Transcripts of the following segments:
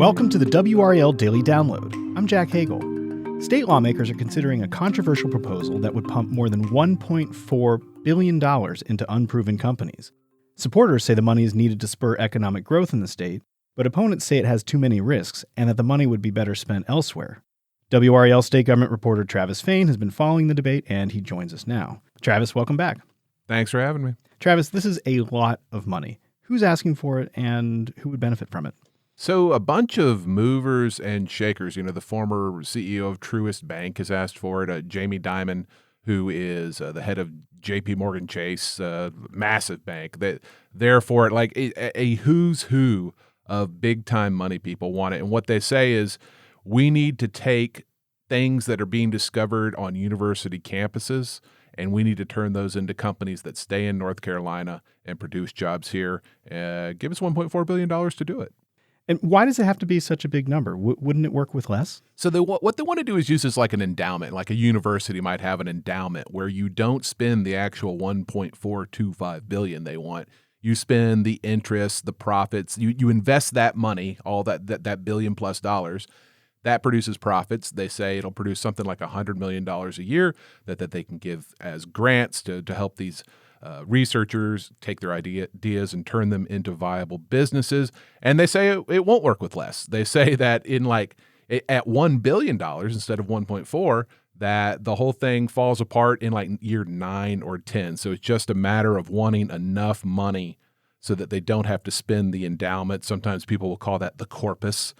Welcome to the WRAL Daily Download. I'm Jack Hagel. State lawmakers are considering a controversial proposal that would pump more than $1.4 billion into unproven companies. Supporters say the money is needed to spur economic growth in the state, but opponents say it has too many risks and that the money would be better spent elsewhere. WRAL state government reporter Travis Fain has been following the debate, and he joins us now. Travis, welcome back. Thanks for having me. Travis, this is a lot of money. Who's asking for it, and who would benefit from it? So a bunch of movers and shakers, the former CEO of Truist Bank has asked for it. Jamie Dimon, who is the head of J.P. Morgan Chase, massive bank, they're for it. Like a who's who of big-time money people want it. And what they say is we need to take things that are being discovered on university campuses, and we need to turn those into companies that stay in North Carolina and produce jobs here. Give us $1.4 billion to do it. And why does it have to be such a big number? Wouldn't it work with less? So what they want to do is use this like an endowment, like a university might have an endowment where you don't spend the actual $1.425 billion they want. You spend the interest, the profits. You invest that money, all that billion plus dollars. That produces profits. They say it'll produce something like $100 million a year that they can give as grants to help these researchers take their ideas and turn them into viable businesses. And they say it won't work with less. They say that at $1 billion instead of 1.4, that the whole thing falls apart in like year 9 or 10. So it's just a matter of wanting enough money so that they don't have to spend the endowment. Sometimes people will call that the corpus.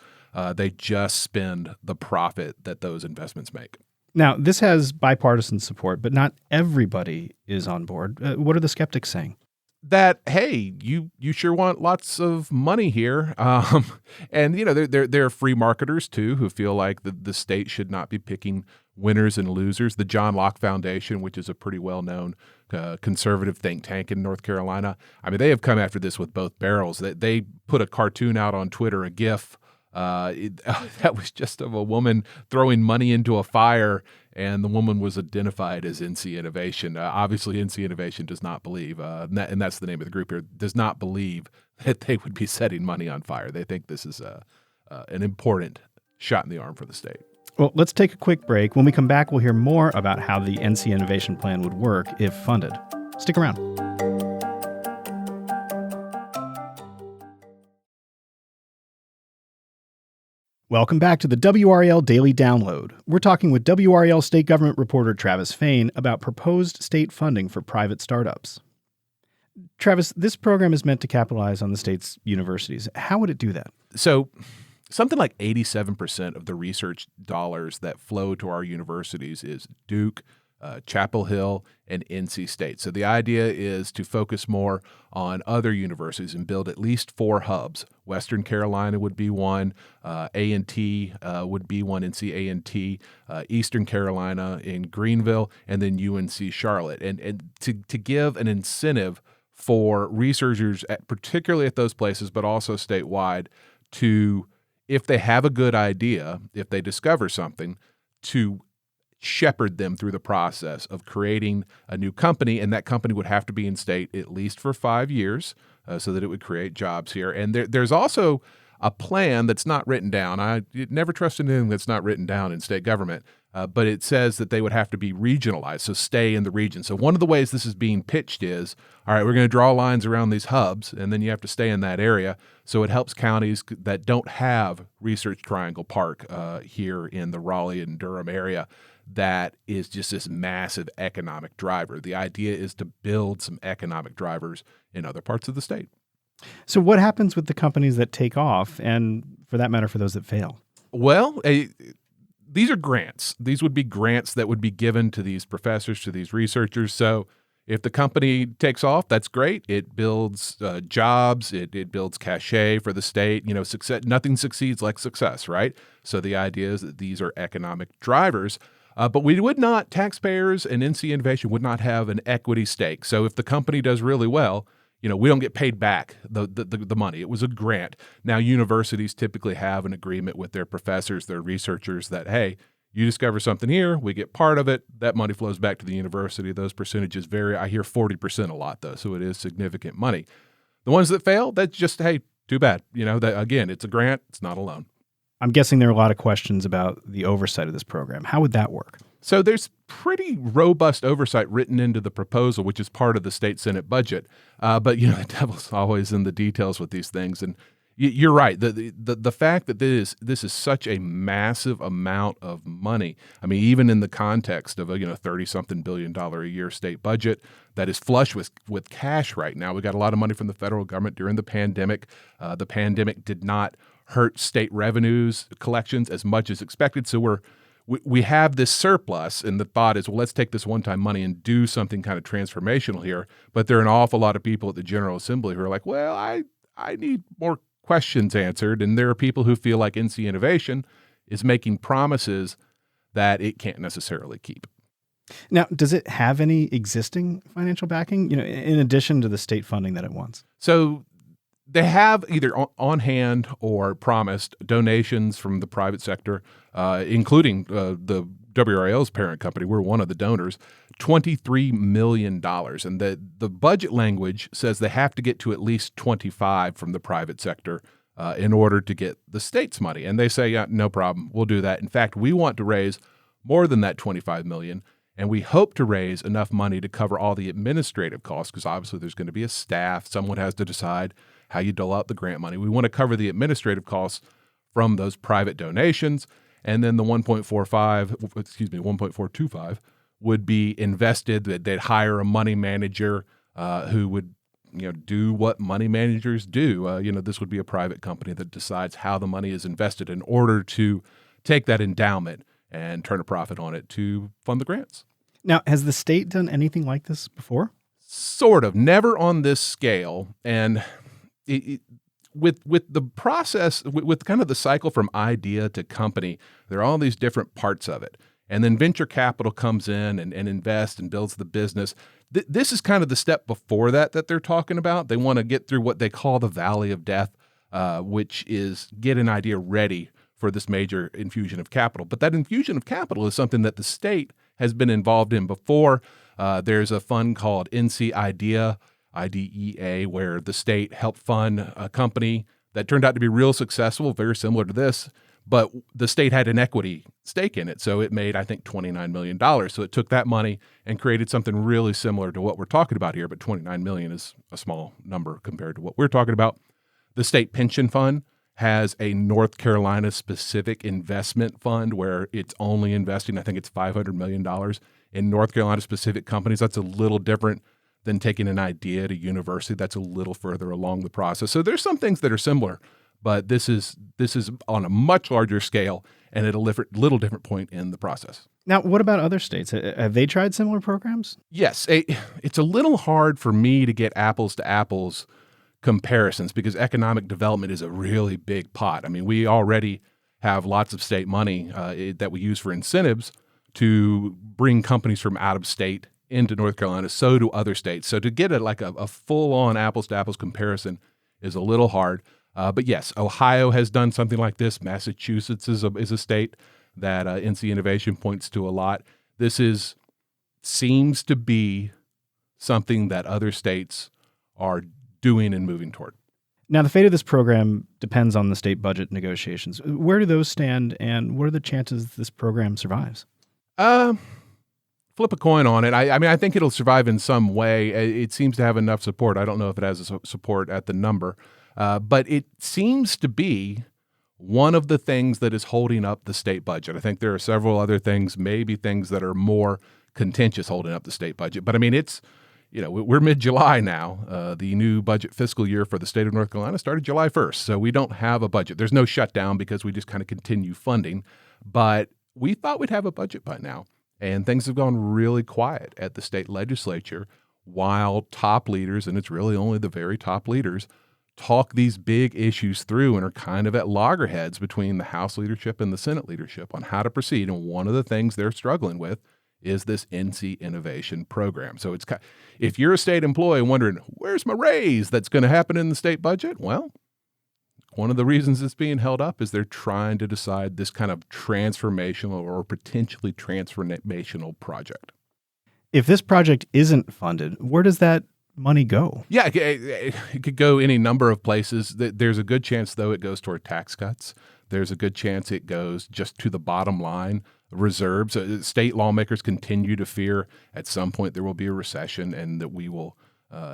They just spend the profit that those investments make. Now, this has bipartisan support, but not everybody is on board. What are the skeptics saying? That, hey, you sure want lots of money here. And, there are free marketers, too, who feel like the state should not be picking winners and losers. The John Locke Foundation, which is a pretty well-known conservative think tank in North Carolina, I mean, they have come after this with both barrels. They put a cartoon out on Twitter, a GIF, that was just of a woman throwing money into a fire, and the woman was identified as NCInnovation. Obviously, NCInnovation does not believe, and that's the name of the group here, does not believe that they would be setting money on fire. They think this is an important shot in the arm for the state. Well, let's take a quick break. When we come back, we'll hear more about how the NCInnovation plan would work if funded. Stick around. Welcome back to the WRAL Daily Download. We're talking with WRAL state government reporter Travis Fain about proposed state funding for private startups. Travis, this program is meant to capitalize on the state's universities. How would it do that? So something like 87% of the research dollars that flow to our universities is Duke, Chapel Hill, and NC State. So the idea is to focus more on other universities and build at least 4 hubs. Western Carolina would be one, A&T would be one, NC A&T, Eastern Carolina in Greenville, and then UNC Charlotte. And to give an incentive for researchers, particularly at those places, but also statewide, to, if they have a good idea, if they discover something, to shepherd them through the process of creating a new company, and that company would have to be in state at least for 5 years so that it would create jobs here. And there's also a plan that's not written down. I never trust anything that's not written down in state government, but it says that they would have to be regionalized, so stay in the region. So one of the ways this is being pitched is, all right, we're going to draw lines around these hubs, and then you have to stay in that area. So it helps counties that don't have Research Triangle Park here in the Raleigh and Durham area. That is just this massive economic driver. The idea is to build some economic drivers in other parts of the state. So what happens with the companies that take off, and for that matter, for those that fail? Well, these are grants. These would be grants that would be given to these professors, to these researchers. So if the company takes off, that's great. It builds jobs. It builds cachet for the state. Success. Nothing succeeds like success, right? So the idea is that these are economic drivers. But we would not, taxpayers and NCInnovation would not have an equity stake. So if the company does really well, we don't get paid back the money. It was a grant. Now, universities typically have an agreement with their professors, their researchers, that, hey, you discover something here, we get part of it, that money flows back to the university. Those percentages vary. I hear 40% a lot, though, so it is significant money. The ones that fail, that's just, hey, too bad. Again, it's a grant, it's not a loan. I'm guessing there are a lot of questions about the oversight of this program. How would that work? So there's pretty robust oversight written into the proposal, which is part of the state Senate budget. But the devil's always in the details with these things. And you're right. The fact that this is such a massive amount of money. I mean, even in the context of a $30-something billion a year state budget that is flush with cash right now. We got a lot of money from the federal government during the pandemic. The pandemic did not hurt state revenues collections as much as expected. So we have this surplus, and the thought is, well, let's take this one-time money and do something kind of transformational here. But there are an awful lot of people at the General Assembly who are like, well, I need more questions answered. And there are people who feel like NCInnovation is making promises that it can't necessarily keep. Now, does it have any existing financial backing, in addition to the state funding that it wants? So they have either on hand or promised donations from the private sector, including the WRAL's parent company. We're one of the donors, $23 million. And the budget language says they have to get to at least 25 from the private sector in order to get the state's money. And they say, yeah, no problem. We'll do that. In fact, we want to raise more than that $25 million. And we hope to raise enough money to cover all the administrative costs, because obviously there's going to be a staff. Someone has to decide how you dole out the grant money. We want to cover the administrative costs from those private donations. And then the 1.425 would be invested. They'd hire a money manager who would do what money managers do. This would be a private company that decides how the money is invested in order to take that endowment and turn a profit on it to fund the grants. Now, has the state done anything like this before? Sort of. Never on this scale. And with the process, with kind of the cycle from idea to company, there are all these different parts of it. And then venture capital comes in and invests and builds the business. This is kind of the step before that they're talking about. They want to get through what they call the valley of death, which is get an idea ready for this major infusion of capital. But that infusion of capital is something that the state has been involved in before. There's a fund called NCIDEA, IDEA, where the state helped fund a company that turned out to be real successful, very similar to this, but the state had an equity stake in it. So it made, I think, $29 million. So it took that money and created something really similar to what we're talking about here, but $29 million is a small number compared to what we're talking about. The state pension fund has a North Carolina specific investment fund where it's only investing, I think it's $500 million in North Carolina specific companies. That's a little different than taking an idea at a university. That's a little further along the process. So there's some things that are similar, but this is on a much larger scale and at a little different point in the process. Now, what about other states? Have they tried similar programs? Yes. It's a little hard for me to get apples to apples comparisons because economic development is a really big pot. I mean, we already have lots of state money that we use for incentives to bring companies from out of state into North Carolina. So do other states. So to get a full-on apples-to-apples comparison is a little hard. But yes, Ohio has done something like this. Massachusetts is a state that NCInnovation points to a lot. This seems to be something that other states are doing and moving toward. Now, the fate of this program depends on the state budget negotiations. Where do those stand, and what are the chances this program survives? Flip a coin on it. I think it'll survive in some way. It seems to have enough support. I don't know if it has support at the number, but it seems to be one of the things that is holding up the state budget. I think there are several other things, maybe things that are more contentious holding up the state budget. But I mean, we're mid-July now. The new budget fiscal year for the state of North Carolina started July 1st. So we don't have a budget. There's no shutdown because we just kind of continue funding. But we thought we'd have a budget by now. And things have gone really quiet at the state legislature while top leaders, and it's really only the very top leaders, talk these big issues through and are kind of at loggerheads between the House leadership and the Senate leadership on how to proceed. And one of the things they're struggling with is this NCInnovation program. So if you're a state employee wondering, where's my raise that's going to happen in the state budget? Well, one of the reasons it's being held up is they're trying to decide this kind of transformational or potentially transformational project. If this project isn't funded, where does that money go? Yeah, it could go any number of places. There's a good chance, though, it goes toward tax cuts. there's a good chance it goes just to the bottom line reserves. State lawmakers continue to fear at some point there will be a recession and that we will,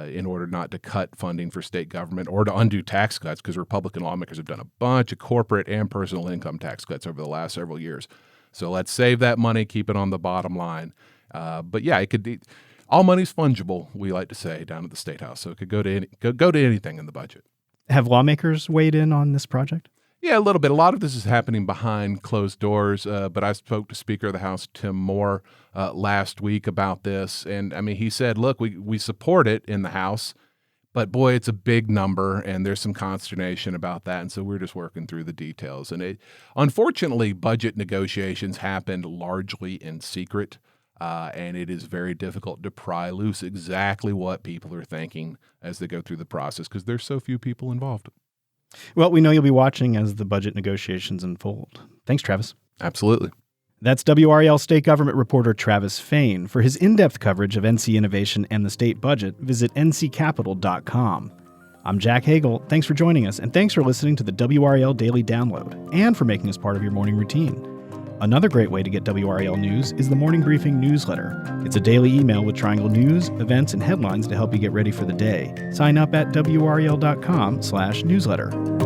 in order not to cut funding for state government or to undo tax cuts, because Republican lawmakers have done a bunch of corporate and personal income tax cuts over the last several years. So let's save that money, keep it on the bottom line. But yeah, it could be, all money's fungible, we like to say down at the State House. So it could go to anything in the budget. Have lawmakers weighed in on this project? Yeah, a little bit. A lot of this is happening behind closed doors, but I spoke to Speaker of the House Tim Moore last week about this, and I mean, he said, look, we support it in the House, but boy, it's a big number, and there's some consternation about that, and so we're just working through the details. And unfortunately, budget negotiations happened largely in secret, and it is very difficult to pry loose exactly what people are thinking as they go through the process because there's so few people involved. Well, we know you'll be watching as the budget negotiations unfold. Thanks, Travis. Absolutely. That's WRAL state government reporter Travis Fain. For his in-depth coverage of NCInnovation and the state budget, visit nccapital.com. I'm Jack Hagel. Thanks for joining us, and thanks for listening to the WRAL Daily Download and for making us part of your morning routine. Another great way to get WRAL news is the Morning Briefing newsletter. It's a daily email with Triangle news, events, and headlines to help you get ready for the day. Sign up at WRAL.com/newsletter.